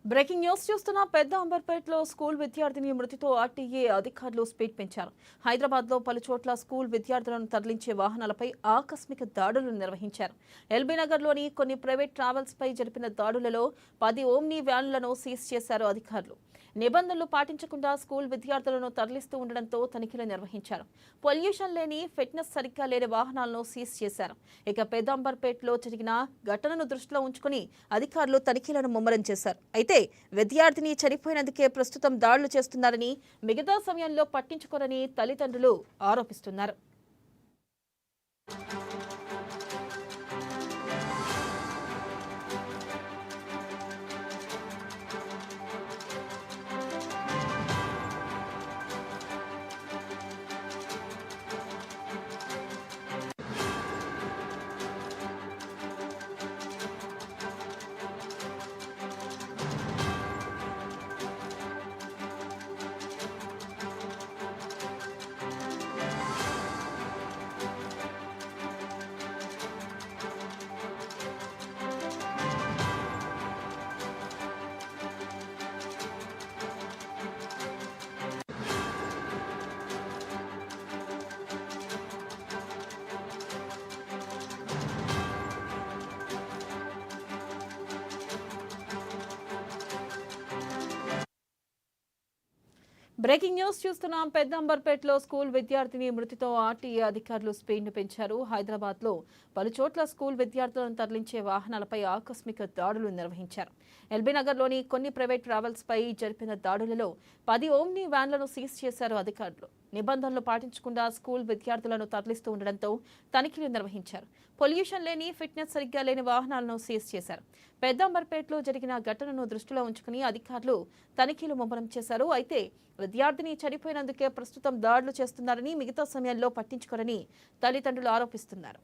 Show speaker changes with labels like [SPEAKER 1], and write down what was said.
[SPEAKER 1] Breaking news చూస్తున్న పెద్ద అంబర్పేటలో school విద్యార్థిని మృతితో ఆర్టీఏ అధికారులు స్పీడ్ పెంచారు. హైదరాబాద్లో పలు చోట్ల స్కూల్ విద్యార్థులను తరలించే వాహనాలపై ఆకస్మిక దాడులు నిర్వహించారు. ఎల్బీ నగర్లోని కొన్ని ప్రైవేట్ ట్రావెల్స్ పై జరిపిన దాడులలో 10 ఓమ్నీ వ్యాన్లను సీజ్ చేశారు అధికారులు. నిబంధనలు పాటించకుండా స్కూల్ విద్యార్థులను తరలిస్తూ ఉండడంతో తనిఖీలు నిర్వహించారు. పొల్యూషన్ లేని, ఫిట్నెస్ సరిగ్గా లేని వాహనాలను సీజ్ చేశారు. ఇక పెద్ద అంబర్పేటలో జరిగిన ఘటనను దృష్టిలో ఉంచుకుని అధికారులు తనిఖీలను ముమ్మరం చేశారు. అయితే విద్యార్థిని చనిపోయినందుకే ప్రస్తుతం దాడులు చేస్తున్నారని, మిగతా సమయంలో పట్టించుకోరని తల్లిదండ్రులు ఆరోపిస్తున్నారు. బ్రేకింగ్ న్యూస్ చూస్తున్నాం. పెద్ద అంబర్పేటలో స్కూల్ విద్యార్థిని మృతితో ఆర్టీఏ అధికారులు స్పీడ్ను పెంచారు. హైదరాబాద్లో పలు చోట్ల స్కూల్ విద్యార్థులను తరలించే వాహనాలపై ఆకస్మిక దాడులు నిర్వహించారు. ఎల్బీ నగర్లోని కొన్ని ప్రైవేట్ ట్రావెల్స్ పై జరిపిన దాడులలో 10 ఓమ్నీ వ్యాన్లను సీజ్ చేశారు అధికారులు. నిబంధనలు పాటించకుండా స్కూల్ విద్యార్థులను తరలిస్తూ ఉండడంతో తనిఖీలు నిర్వహించారు. పొల్యూషన్ లేని, ఫిట్నెస్ సరిగ్గా లేని వాహనాలను సీజ్ చేశారు. పెద్ద అంబర్పేటలో జరిగిన ఘటనను దృష్టిలో ఉంచుకుని అధికారులు తనిఖీలు ముమ్మరం చేశారు. అయితే విద్యార్థిని చనిపోయినందుకే ప్రస్తుతం దాడులు చేస్తున్నారని, మిగతా సమయంలో పట్టించుకోరని తల్లిదండ్రులు ఆరోపిస్తున్నారు.